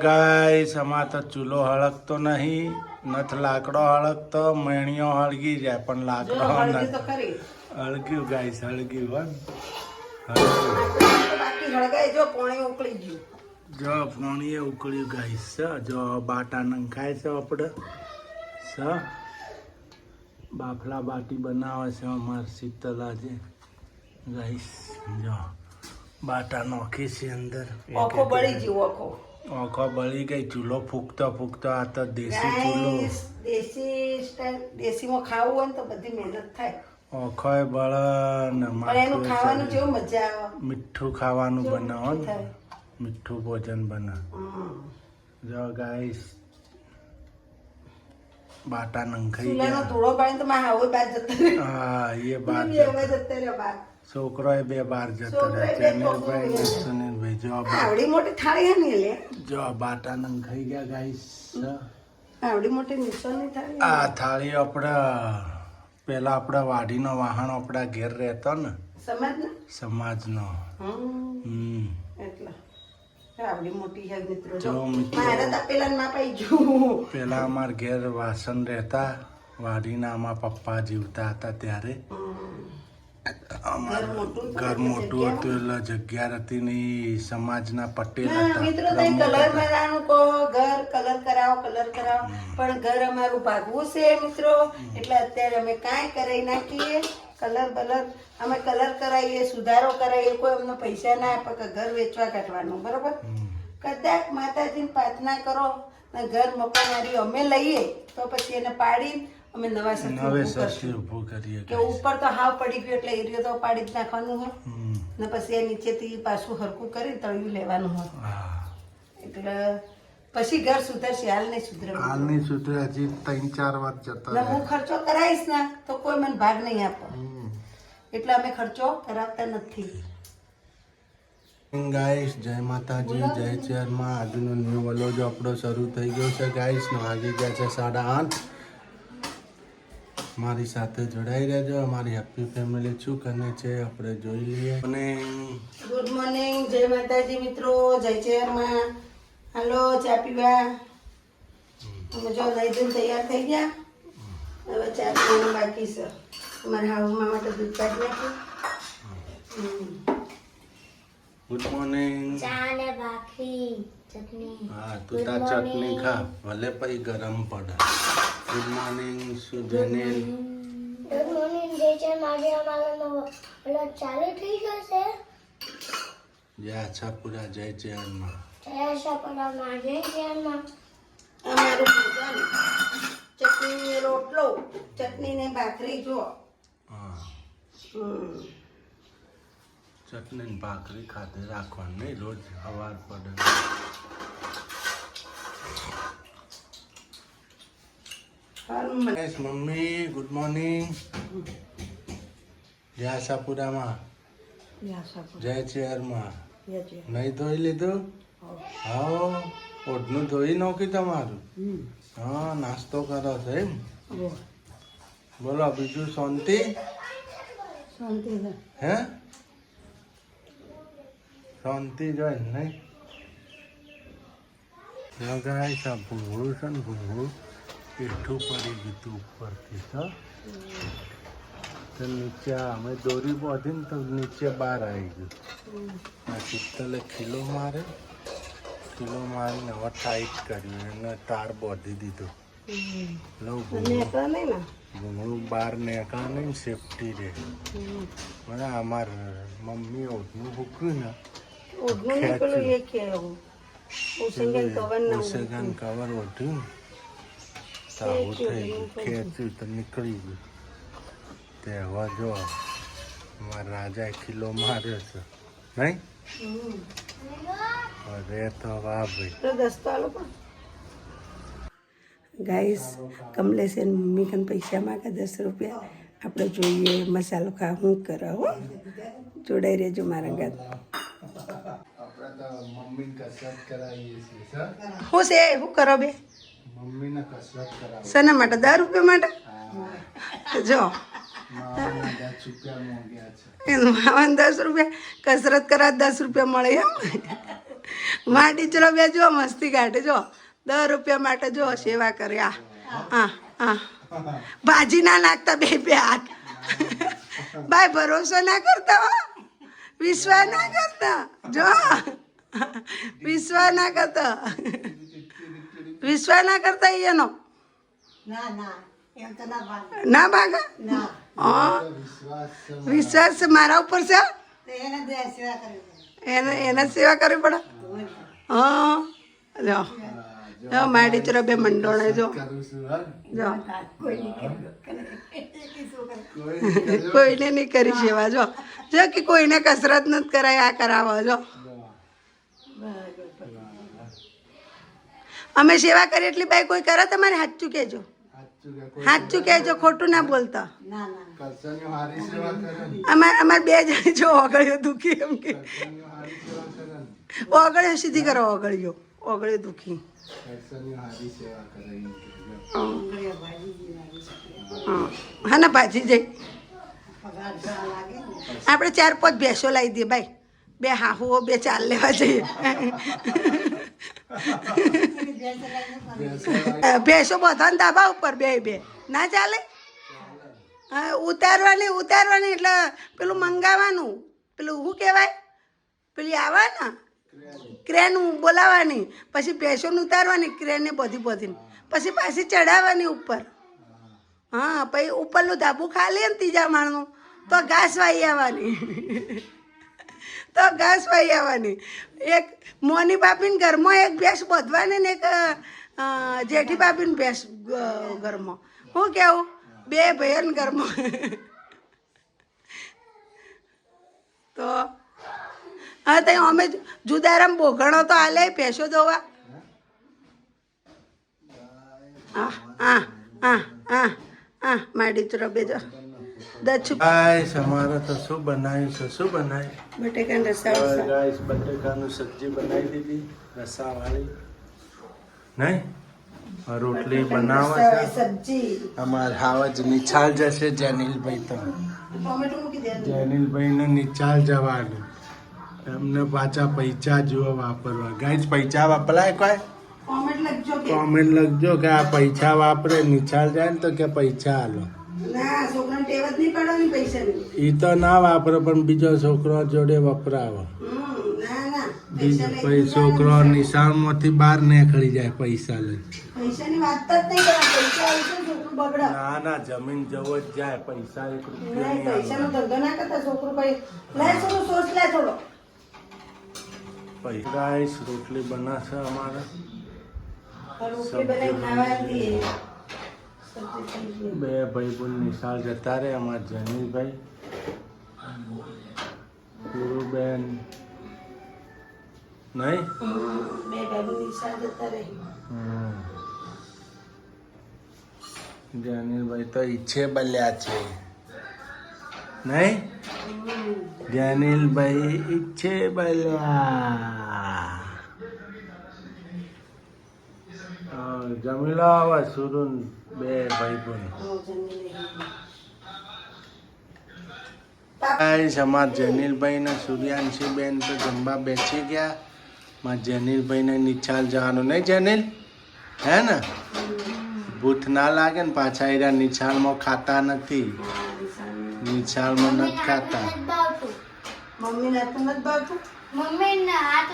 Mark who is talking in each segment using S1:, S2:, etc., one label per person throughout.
S1: Guys આમાં તો ચૂલો હળગતો નહીં, નથ લાકડો હળગતો, મેણીઓ હળગી જાય પણ લાકડો હળગ્યું ગાઈસ, હળગ્યું જો પાણીએ ઉકળ્યું ગાઈસ. જો બાટા નંખાય છે આપણે બાફલા બાટી બનાવે છે અમારે શીતલાજે ગાઈસ. જો બાટા નોખી છે અંદર, ઓખો બળી ગઈ. ચૂલો ફૂકતો ફૂકતો આ તો દેશી ચૂલો,
S2: દેશીમાં ખાવું હોય ને તો બધી મહેનત થાય.
S1: ઓખો બળ ને
S2: ખાવાનું કેવું મજા આવે.
S1: મીઠું ખાવાનું બનાવો ને, મીઠું ભોજન બને. જો ગાઈસ બાટા નંખાઈ ગયા.
S2: ધોળો પાણી તો મારા હવે બાર જતો
S1: હા એ બાર છોકરો એ બે બાર જતો રહે. ચેનલભાઈ ને સુનિલભાઈ જો
S2: આવડી મોટી થાળી હે ને લે.
S1: જો બાટા નંખાઈ ગયા ગાઈસ.
S2: આવડી મોટી નિશાની થાળી.
S1: આ થાળી આપણે પેલા આપણા વાડીનો વાહણ આપણા ઘેર રહેતો ને, સમાજનો.
S2: એટલા આવડી મોટી છે મિત્રો.
S1: જો મિત્રો પેલા અમાર ઘેર વાસણ રહેતા વાડીના, આમાં પપ્પા જીવતા હતા ત્યારે ઘર મોટું હતું એટલે જગ્યા હતી ને સમાજના પટેલ
S2: મિત્રો કલર મારવાનું કહો, ઘર કલર કરાવો પણ ઘર અમારું ભાગવું છે મિત્રો. એટલે અત્યારે અમે કાંઈ કરાવી નાખીએ, કલર અમે કલર કરાવીએ, સુધારો કરાવીએ. કોઈ અમને પૈસા ના આપે કે ઘર વેચવા કાઢવાનું, બરોબર. કદાચ માતાજીને પ્રાર્થના કરો ને ઘર મકાનારી અમે લઈએ તો પછી એને પાડી અમે નવેસરથી ઊભું કરીએ. કે ઉપર તો હાવ પડી ગયું એટલે એરિયો તો પાડી જ નાખવાનું હોય ને પછી એ નીચેથી પાછું હરકું કરી તળિયું લેવાનું હોય. એટલે પછી ઘર સુધરશે. હાલ નહીં સુધરે
S1: હજી 3-4 વાર જતા.
S2: હું ખર્ચો કરાવીશ ને તો કોઈ મને ભાગ નહીં આપે, એટલે અમે ખર્ચો કરાવતા નથી.
S1: ગાઈસ જય માતાજી, જય ચેરમાં. આજનો ન્યૂ વ્લોગ આપણો શરૂ થઈ ગયો છે ગાઈસ. વાગી ગયા છે 8:30. મારી સાથે જોડાઈ રહેજો. અમારી હેપી ફેમિલી શું કરે છે આપણે જોઈ લઈએ. અને
S2: ગુડ મોર્નિંગ, જય માતાજી મિત્રો, જય ચેરમાં. હાલો ચા પીવા. અમે જો લઈ દઈને તૈયાર થઈ ગયા. હવે ચા પીવાનું બાકી છે. અમારા હાઉસમાં માટે દૂધ કાઢી નાખ્યું.
S1: Good morning.
S3: ચા ને ભાખરી ચટણી.
S1: હા તું તાર ચટણી ખા, ભલે પછી ગરમ પડે. ગુડ મોર્નિંગ સુજનેલ.
S3: ગુડ મોર્નિંગ જય છે. મારે અમારો વ્લોગ ચાલુ થઈ ગયો છે.
S1: જય આછાપુરા, જય ચેરમાં.
S3: જય આશાપુરા માં જય ચેરમાં.
S2: અમારું ભોજન ચટણી રોટલો, ચટણી ને ભાખરી જો.
S1: હા ચટણી ને ભાખરી ખાતે રાખવાનું નહીં, રોજ સવાર પડે. Mummy good morning. જય આશાપુરામાં, જય ચેરમાં. નહીં ધોઈ લીધું? હા ઓઢનું ધોઈ નાખ્યું તમારું? હા નાસ્તો કરો છો એમ? બોલો બીજું શાંતિ? હે શાંતિ જોઈ નહીં? ગાઈસ આ ભૂંગળું છે ને, ભૂંગળું પીઠું પડી ગયું ઉપરથી તો નીચે અમે દોરી બાંધીને તો નીચે બહાર આવી ગયું. આ શીતલે ખીલો મારીને હવે ટાઈટ કર્યું, એને તાર બાંધી દીધો. ભૂંગળું બહાર નીકળે નહીં, સેફટી રહે. મને અમારે મમ્મી ઓઢનું ભૂક્યું ને ઉસેગાન કવર ઓઢ્યું તો આવું થઈ ગયું, ખેંચ્યું તો નીકળી ગયું. તે હવે જો અમારા રાજાએ ખીલો માર્યો છે નહીં? રે તો વાહ ભાઈ.
S2: ગાઈસ કમલેશ એની મમ્મી કન પૈસા માંગે 10 રૂપિયા. આપણે જોઈએ મસાલો ખા હું કરાવો. જોડાઈ રહેજો મારા ગાત. હું છે શું કરો બે?
S1: મમ્મીને કસરત કરાવો.
S2: શેના માટે? 10 રૂપિયા માટે? જો
S1: 10 રૂપિયા મોંઘ્યા છે.
S2: મામાને 10 રૂપિયા કસરત કરા 10 રૂપિયા મળે એમ. માં ટીચરો બે જો મસ્તી કાઢે જો 10 રૂપિયા માટે જો સેવા કરે આ હા હા ભાજી ના નાખતા બે બે હાથ ભાઈ ભરોસો ના કરતા હો વિશ્વાસ ના કરતા જો વિશ્વાસ ના કરતા એનો ના ભાગા હા વિશ્વાસ મારા ઉપર છે એને સેવા કરવી પડે હા જો જો મારી ટીચરો બે મંડોળે જો જો કોઈને નહીં કરી સેવા જો જો કે કોઈને કસરત નથી કરાય આ કરાવો જો અમે સેવા કરીએ એટલી ભાઈ કોઈ કરે તમારે સાચું કહેજો ખોટું ના બોલતા અમારે બે જણ જો ઓગળ્યો દુખી એમ કે ઓગળ્યો સીધી કરો ઓગળ્યો દુખી હા ને ભાજી જઈ આપણે 4-5 ભેંસો લાવી દઈએ ભાઈ બે હાહુઓ બે ચાલ લેવા જઈએ ભેંસો બધાને ધાબા ઉપર બે ના ચાલે ઉતારવાની એટલે પેલું મંગાવવાનું પેલું શું કહેવાય પેલી આવે ને ક્રેન બોલાવવાની પછી ભેંસોને ઉતારવાની ક્રેનને બધી પછી પાછી ચડાવવાની ઉપર હા પછી ઉપરનું ધાબું ખાલી ને ત્રીજા માળનું તો ઘાસ વાઈ આવવાની એક મોની બાપીને ઘરમાં એક ભેંસ બધવાની ને એક જેઠી બાપીને ભેંસ ઘરમાં શું કેવું બે ભાઈઓને ઘરમાં તો હા તો અમે જુદારામ બોઘણો તો હાલે ભેંસો દોવા માડી ચરો બેજો
S1: ગાઈસ અમારે તો શું બનાવ્યું
S2: બટેકાનું રસા
S1: ગાઈસ બટેકાનું સબ્જી બનાવી દીધી રસાવાળી નહીં રોટલી બનાવે છે
S2: સબ્જી
S1: અમારે હાવજ નિચાલ જશે જેનિલભાઈ તો
S2: ટોમેટો મૂકી દે
S1: જેનિલભાઈને નિચાલ જવાનું એમને પાછા પૈસા જુઓ વાપરવા ગાઈસ પૈસા વાપરાય કોઈ કોમેન્ટ લખજો કે આ પૈસા વાપરે નિચાલ જાય ને તો કે પૈસા હાલો ઈ તો ના વાપરે પણ બીજો છોકરો જોડે વપરાવો બીજો પછી છોકરો નિશાળમાંથી બહાર નીકળી જાય પૈસા લઈ ના જમીન જવો જ જાય પૈસા 1 રૂપિયા રોટલી બનાશે અમારે બે ભાઈ નિશાળ જતા રહે અમારા જનીલભાઈ ગુરુબેન નહીં જનીલભાઈ તો ઈચ્છે બલ્યા છે નહીં જનીલભાઈ ઈચ્છે બલ્યા જમીલો આવા સુરુન બે ભાઈ પણ અમાર જનીલભાઈ ને સૂર્યાંશી બેન તો જમવા બેસી ગયા માર જનીલભાઈ ને નિચાલ જવાનું નહીં જનીલ હે ને ભૂખ ના લાગે ને પાછા એરા નિચાલમાં ખાતા નથી નિચાલમાં નથી ખાતા
S2: મમ્મી
S3: હાથ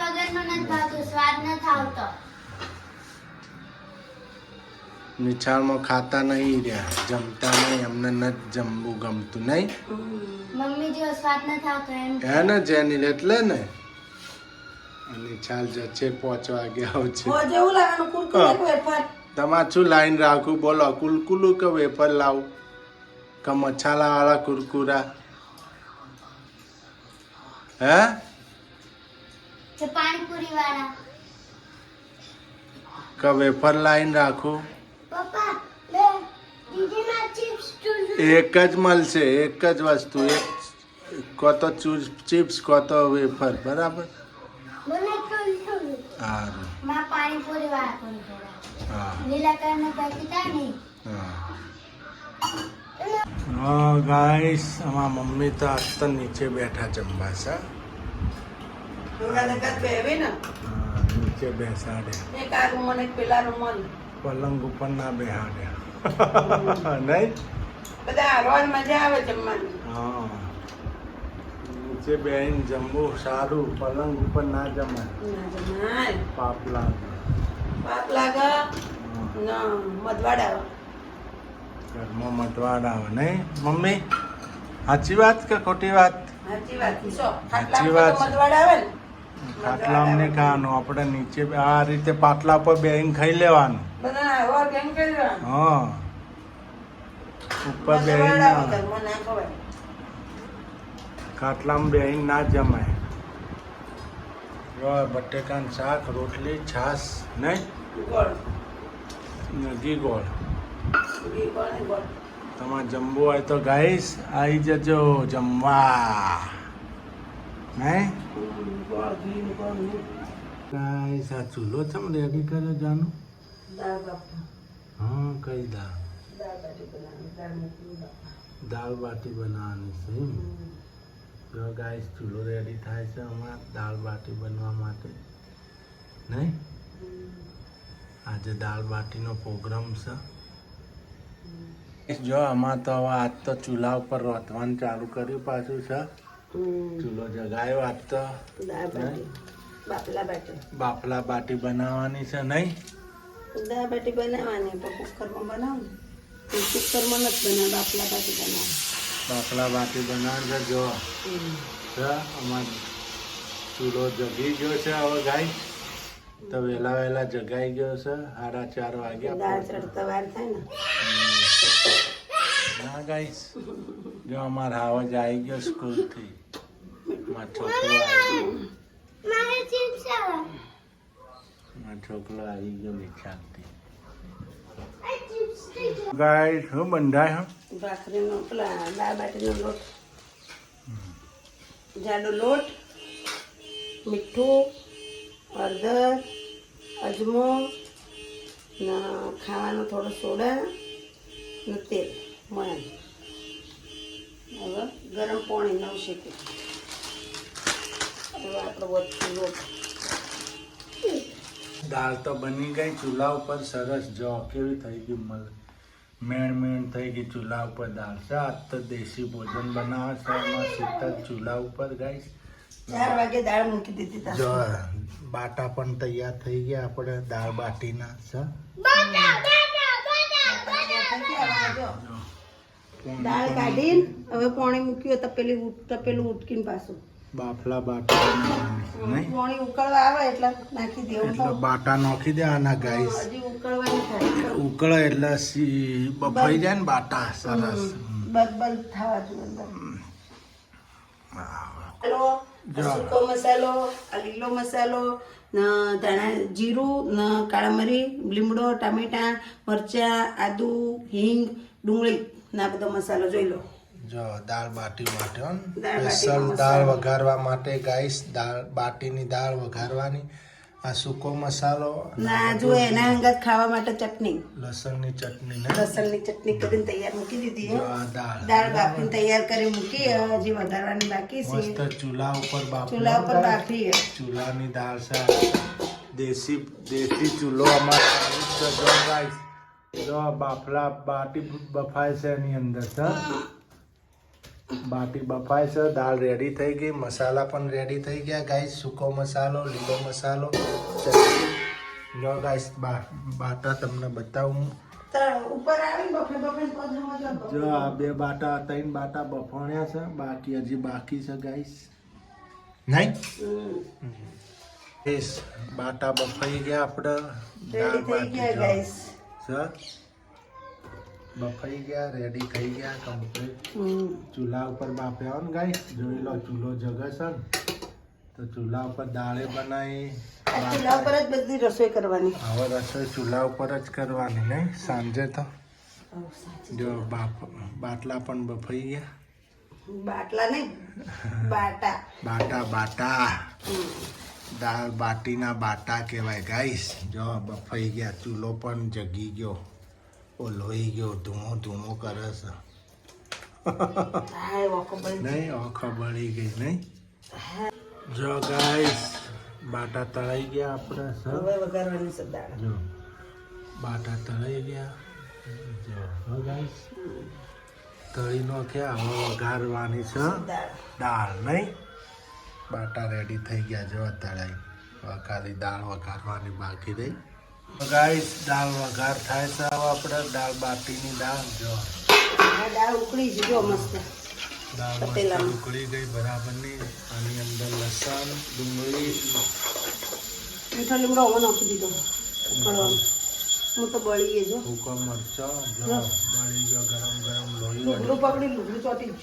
S3: વગરનો નથી ભાવતું સ્વાદ નથી આવતો
S1: નિચાળમાં ખાતા નહીં રહ્યા જમતા નહીં અમને નથી જમવું ગમતું નહીં
S3: મમ્મી જેવો સ્વાદ નથી આવતો એમ
S1: હે ને જેનિલ એટલે ને નિચાળ જશે 5 વાગે આવશે તમારે શું લાઈન રાખું બોલો કુલકુલું કે વેફર લાવું કે મસાલા વાળા કુરકુરા હે
S3: કે પાણીપુરી વાળા
S1: કે વેફર લાઈન રાખું
S3: પપ્પા દીદીના ચિપ્સ
S1: એક જ મળશે એક જ વસ્તુ એક કો તો ચિપ્સ કો તો વેફર બરાબર
S3: મને કુલકુલ
S1: સારું
S3: માં પાણીપુરી વાળા કુલકુલ
S1: હા
S3: લીલા કલરનું પેકેટ આ નહીં
S1: હા ગાઈસ અમારા મમ્મી તો આજ તો નીચે બેઠા જમવા છે
S2: જોડાને કાંઈ બેહવે ને
S1: હા, નીચે બેસાડ્યા.
S2: એક આ રૂમ અને એક પેલા રૂમ
S1: પલંગ ઉપર ના બેહાડ્યા નહીં.
S2: બધા હારવાની મજા આવે જમવાની.
S1: હા, નીચે બેહીને જમવું સારું, પલંગ ઉપર ના જમાય.
S2: ના જમાય.
S1: પાપ લાગે.
S2: પાપ લાગે ના મધવાડ આવે.
S1: ઘરમાં મટવાડ આવે નહીં મમ્મી? સાચી વાત કે ખોટી વાત?
S2: સાચી વાત છો.
S1: સાચી વાત છે.
S2: મધવાડ આવે ને
S1: ખાટલામાં નહીં ખાવાનું, આપણે નીચે આ રીતે પાટલા પર બેહીને ખાઈ લેવાનું.
S2: બધા હવા કેમ કરી
S1: હા, ઉપર
S2: મધવાડ
S1: બેહીને
S2: આવે ઘરમાં ના ખવાય.
S1: ખાટલામાં બેહીને ના જમાય. જો બટેકાનું શાક, રોટલી, છાશ નહીં,
S2: ગોળ
S1: ઘી ગોળ.
S2: ઘી ગોળ ને ગોળ.
S1: તમારે જમવું હોય તો ગાઈસ આવી જજો જમવા નહીં.
S2: ગોળ ઘી ને ગોળ ને
S1: ગાઈસ આ ચૂલો ચમ રેડી કર્યો જાનું?
S2: દાળ બાફા.
S1: હા, કઈ દાળ?
S2: દાળ બાટી બનાવવાની. દાળ મૂકવી બાફા.
S1: દાળ બાટી બનાવવાની છે એમ? જો ગાઈસ ચૂલો રેડી થાય છે હમણાં દાળ બાટી બનવા માટે નહીં. આજે દાળ બાટીનો પ્રોગ્રામ છે. જો આમાં તો હવે આજ તો ચૂલા ઉપર રોતવાનું ચાલુ કર્યું પાછું છે. ચૂલો જગાયો આજ તો.
S2: દાળ બાટી બાફલા બાટી.
S1: બાફલા બાટી બનાવવાની છે નહીં.
S2: દાળ બાટી બનાવવાની પણ કુકરમાં બનાવું. કુકરમાં નથી બનાવ બાફલા બાટી બનાવ.
S1: બાફલા બાટી બનાવવાની છે. જો છે અમાર ચૂલો જગી ગયો છે હવે ગાય તો વહેલા વહેલા જગાઈ ગયો છે. 4:30 વાગ્યા.
S2: દાળ ચડતા વાર થાય ને.
S1: ના ગાઈસ જો અમાર હાવજ આવી ગયો સ્કૂલથી. મારો છોકરો આવી ગયો.
S3: મારે ચિપ્સ આવે.
S1: મારો છોકરો આવી ગયો નિશાળથી.
S3: આ ચિપ્સ થઈ જાય.
S1: ગાઈસ શું બંધાય હા?
S2: ભાખરીનો પેલા દાળ બાટીનો લોટ. જાડો લોટ, મીઠું, હળદર, અજમો ને ખાવાનો થોડો સોડા ને તેલ મળે. હવે ગરમ પાણી નવ શેકી. હવે આપણો વધુ લોટ.
S1: દાળ તો બની ગઈ ચૂલા ઉપર સરસ. જો કેવી થઈ ગઈ મેણ મેણ થઈ ગઈ ચૂલા ઉપર દાળ છે. આજ તો દેશી ભોજન બનાવે છે એમાં શીતળ ચૂલા ઉપર ગાઈસ.
S2: 4 વાગે દાળ મૂકી દીધી તા.
S1: જો બાટા પણ તૈયાર થઈ ગયા આપણે દાળ બાટીના છે.
S3: બાટા બાટા બાટા બાટા.
S2: જો દાળ કાઢીને હવે પાણી મૂક્યું તપેલું ઉટકીને પાછું
S1: બાફલા બાટા બનાવવાની નહીં.
S2: પાણી ઉકળવા આવે એટલે નાખી દેવું.
S1: એટલે બાટા નાખી દેવાના ગાઈસ.
S2: હજી ઉકળવાની થાય.
S1: ઉકળે એટલે બફાઈ જાય ને બાટા સરસ.
S2: બલ થવા જોઈએ અંદર. મસાલો,
S1: જો.
S2: સૂકો મસાલો, આ લીલો મસાલો, ધાણા જીરું, કાળા મરી, લીમડો, ટામેટા, મરચા, આદુ, હિંગ, ડુંગળી ના બધો મસાલો જોઈ લો.
S1: જો દાળ બાટી માટે
S2: દાળ બાટીનો
S1: સ્પેશિયલ
S2: મસાલો.
S1: દાળ વઘારવા માટે ગાઈસ દાળ બાટીની દાળ વઘારવાની. આ સૂકો મસાલો
S2: ના જો એના અંગત ખાવા માટે ચટણી,
S1: લસણની ચટણી ને
S2: લસણની ચટણી કરીને તૈયાર મૂકી દીધી
S1: જો
S2: છે.
S1: આ દાળ
S2: દાળ બાફીને તૈયાર કરી મૂકી. હવે હજી વઘારવાની બાકી છે.
S1: મસ્ત ચૂલા ઉપર
S2: ચૂલા ઉપર બાફી છે.
S1: ચૂલાની દાળ છે. દેશી ચૂલો અમારે ચાલુ જ છે. જો ગાઈસ જો બાફલા બાટી બફાય છે એની અંદર છે. બાટી બફાય છે. દાળ રેડી થઈ ગઈ. મસાલા પણ રેડી થઈ ગયા ગાઈસ. સૂકો મસાલો, લીલો મસાલો, ચટણી. જો ગાઈસ બાટા તમને બતાવું.
S2: ઉપર આવીને બફે
S1: જો આ 2 બાટા 3 બાટા બફાણ્યા છે. બાકી હજી બાકી છે ગાઈસ નહીં. બાટા બફાઈ ગયા આપણે.
S2: રેડી થઈ ગયા ગાઈસ.
S1: સર બફાઈ ગયા, રેડી થઈ ગયા કમ્પ્લીટ. ચૂલા ઉપર બાફ્યા હોય ને ગાઈસ. જોઈ લો ચૂલો જગે છે ને તો ચૂલા ઉપર દાળે બનાવી.
S2: ચૂલા ઉપર જ બધી રસોઈ કરવાની.
S1: હવે રસોઈ ચૂલા ઉપર જ કરવાની નહીં. સાંજે તો જો બાટલા પણ બફાઈ ગયા.
S2: બાટલા નહીં બાટા.
S1: બાટા દાળ બાટીના બાટા કહેવાય ગાઈસ. જો બફાઈ ગયા. ચૂલો પણ જગી ગયો, લોહી ગયો, ધૂમો કરે છે
S2: હાય ઓકો બળી.
S1: નહીં. આંખો બળી ગઈ નહીં. જો ગાઈસ બાટા તળાઈ ગયા આપણે સર.
S2: હવે વઘારવાની છે દાળ.
S1: જો બાટા તળાઈ ગયા. જો હો ગાઈસ તળી નો કે હવે વઘારવાની છે
S2: દાળ.
S1: દાળ નહીં. બાટા રેડી થઈ ગયા જો તળાઈ. ખાલી દાળ વઘારવાની બાકી રહી. ગાઈસ દાળ વઘાર થાય છે હવે આપણે દાળ બાટીની દાળ. જો
S2: આ દાળ ઉકળી જ જો મસ્ત.
S1: દાળ મસ્ત
S2: પતેલામાં.
S1: ઉકળી ગઈ બરાબરની. આની અંદર લસણ ડુંગળી
S2: મીઠો લીમડો હવે નાખી દીધો ઉકળવાનું. હું તો બળી ગઈ જો.
S1: સૂકો મરચો જો બળી ગયો ગરમ ગરમ લોહી
S2: લુગડું પકડી લુગડું ચોટી જ.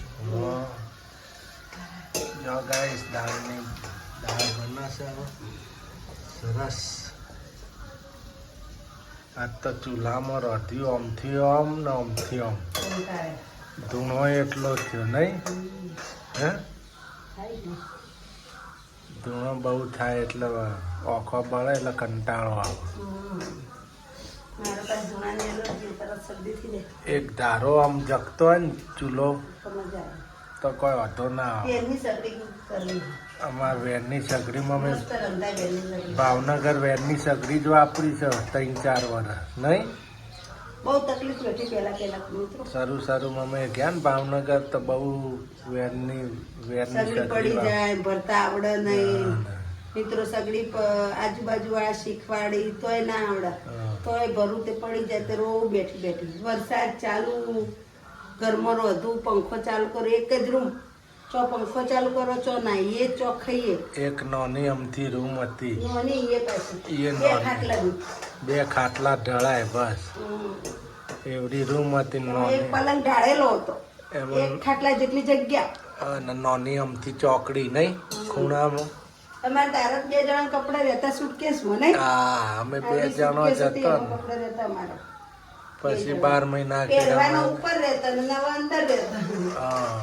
S1: જો ગાઈસ દાળની દાળ બનાશે હવે સરસ. આજ તો ચૂલામાં રાધ્યું આમથી આમ ને આમથી આમ. ધૂણો એટલો થયો નહીં હે. ધૂણો બહુ થાય એટલે ઓખો બળે એટલે કંટાળો આવે.
S2: મારા પાસે ધૂણાની એલર્જી તરત શરદી થઈ જાય.
S1: એક ધારો આમ જગતો હોય ને ચૂલો
S2: તો મજા આવે.
S1: તો કોઈ વાંધો ના આવે.
S2: તેલની સગડી કરવી.
S1: અમારા વેરની સગડીમાં મેં
S2: મસ્ત રંધાય તેલની સગડી.
S1: ભાવનગર વેરની સગડી જ વાપરી છે 3-4 વર્ષ નહીં.
S2: બહુ તકલીફ વેઠી પહેલા મિત્રો.
S1: શરૂમાં મેં ગયા ને ભાવનગર તો બહુ વેરની
S2: સગડી પડી જાય ભરતા આવડે નહીં મિત્રો. સગડી આજુબાજુ વાળા શીખવાડી તોય ના આવડે. તોય ભરું તે પડી જાય તે રો બેઠી. વરસાદ ચાલુ ઘરમાં રોધું પંખો ચાલુ કરો એક જ રૂમ. ચો પંખો ચાલુ કરો ચો નાહીએ ચો ખાઈએ.
S1: એક નાની અમથી રૂમ હતી.
S2: નાની એ પાછી
S1: એ
S2: બે
S1: નાની.
S2: ખાટલાની.
S1: 2 ખાટલા ઢળાય બસ એવડી રૂમ હતી
S2: એક
S1: નાની.
S2: પલંગ ઢાળેલો હતો.
S1: એમાં
S2: એક ખાટલા જેટલી જગ્યા.
S1: અને નાની અમથી ચોકડી નહીં ખૂણામાં.
S2: તમારે તારા 2 જણા કપડા રહેતા સુટકેસમાં નહીં.
S1: હા અમે 2 જણો જ હતો ને.
S2: કપડા રહેતા અમારા.
S1: પછી 12 મહિના
S2: પહેરવાના ઉપર રહેતા ને નવા અંદર રહેતા.
S1: હા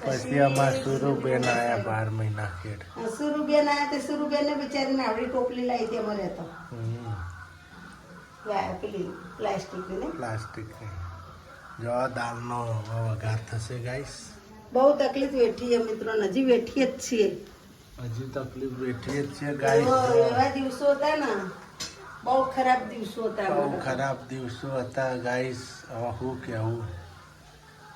S1: પછી અમારા સુરુબેન આયા 12 મહિના ખેડ.
S2: સુરુબેન આયા તે સુરુબેન ને બિચારીને આવડી ટોપલી લાવી હતી અમારે રહેતો. પેલી પ્લાસ્ટિકની ને.
S1: પ્લાસ્ટિકની. જો આ દાળનો વઘાર થશે ગાઈસ.
S2: બહુ તકલીફ વેઠી મિત્રો. હજી વેઠીએ જ છીએ.
S1: હજી તકલીફ બેઠી જ છે
S2: એવો-
S1: ગાઈસ.
S2: એવા દિવસો હતા ને બહુ ખરાબ દિવસો હતા
S1: બહુ
S2: અમારા.
S1: ખરાબ દિવસો હતા ગાઈસ. હવે શું કહેવું.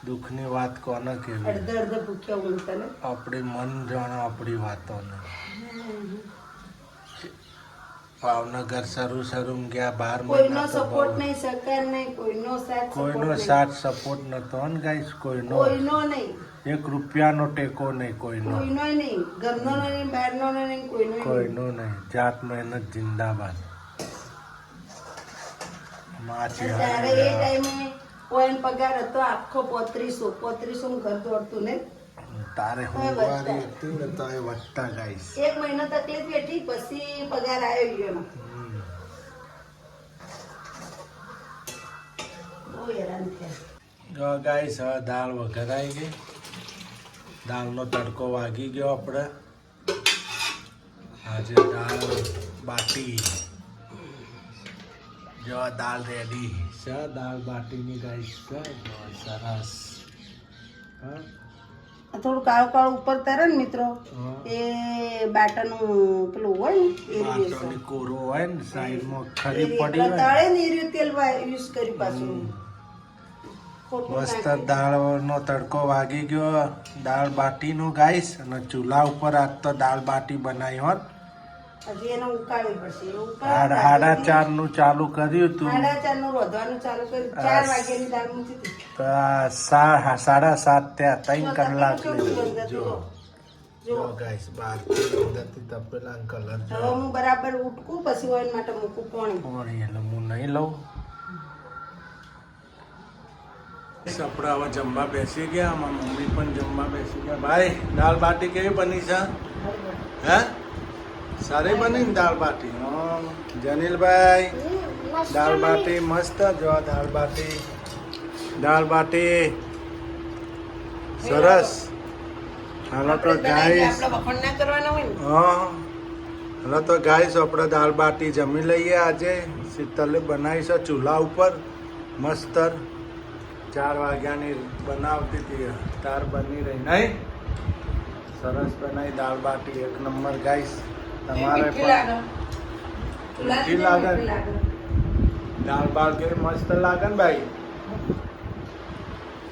S1: દુઃખની વાત કોને કહેવી.
S2: અડધા ભૂખ્યા ઊંઘતા ને.
S1: આપણી મન જાણો આપણી વાતોને. ભાવનગર શરૂ ગયા 12
S2: કોઈનો
S1: મહિના તો
S2: સપોર્ટ
S1: બહુ.
S2: નહીં, સરકાર નહીં, કોઈનો સાથ
S1: કોઈનો
S2: support
S1: સાથ સપોર્ટ નતો ને ગાઈસ.
S2: નહીં.
S1: કોઈનો
S2: કોઈનો નહીં,
S1: 1 રૂપિયાનો ટેકો નહીં કોઈનો.
S2: કોઈનો નહીં, ઘરનો નહીં, બહારનો નહીં, કોઈનો નહીં.
S1: કોઈનો નહીં. જાત મહેનત જિંદાબાદ. માછી
S2: ત્યારે એ ટાઈમે કોઈનો પગાર હતો આખો 3500 નું ઘર દોડતું ને.
S1: તારે હોવારી હતી ને તો એ વધતા ગાઈસ.
S2: 1 મહિનો તકલીફ વેઠી પછી પગાર આવ્યો એનો. બહુ હેરાન થયા.
S1: જો ગાઈસ હવે દાળ વઘારાઈ ગઈ. દાળનો તડકો વાગી ગયો આપણે. આજે દાળ બાટી. જો દાળ રેડી છે. દાળ બાટીની ગાઈસ છે. જો સરસ. હા
S2: આ થોડું કાળું કાળું ઉપર તરે ને મિત્રો
S1: હા.
S2: એ બાટાનું પેલું હોય ને એ રહ્યું
S1: બાટોની કોરો હોય ને સાઈડમાં
S2: છે.
S1: ખરી
S2: એ
S1: પડી હોય
S2: તળે ને એ રહ્યું તેલ યુઝ કરી પાછું. ખોટું
S1: મસ્ત
S2: નાખી.
S1: દાળનો તડકો વાગી ગયો. દાળ બાટીનો ગાઈસ. અને ચૂલા ઉપર આજ તો દાળ બાટી બનાવી હોત.
S2: હજી એને ઉકાળવી પડશે. એ
S1: સાડા 4 નું ચાલુ કર્યું તું
S2: 4:30 નું રોધવાનું ચાલુ કર્યું. 4 વાગ્યાની દાળ મૂકી હતી.
S1: તો આ 7:30 ત્યાં 3 કલાક
S2: જો
S1: લીધું.
S2: જો
S1: જો
S2: જો
S1: ગાઈસ અંદરથી તપેલા કલર
S2: હવે
S1: જો
S2: હું બરાબર ઉટકું પછી ઓઇલ માટે મૂકું પાણી.
S1: પાણી એટલે હું નહીં લઉં. આપણે હવે જમવા બેસી ગયા. મારા મમ્મી પણ જમવા બેસી ગયા. ભાઈ દાળ બાટી કેવી બની છે? હે સારી બની ને દાળ બાટી? હા જનીલભાઈ દાળ બાટી મસ્ત. જો દાળ બાટી સરસ. હાલો તો ગાઈસ.
S2: આપણે વખણ ના કરવાના હોય ને.
S1: હા હાલો તો ગાઈસ આપણે દાળ બાટી જમી લઈએ. આજે શીતલે બનાવી છે ચૂલા ઉપર મસ્ત. 4 વાગ્યાની બનાવતી હતી તાર બની રહી નહીં. સરસ બનાવી દાળ બાટી એક નંબર ગાઈસ. તમારે
S2: મીઠી
S1: પણ
S2: લાગે.
S1: મીઠી લાગે.
S2: મીઠી લાગે.
S1: દાળ બાટ કેવી મસ્ત લાગે ને ભાઈ.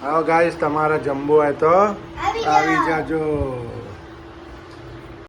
S1: હા ગાઈસ, તમારે જમવું હોય તો આવી જાજો.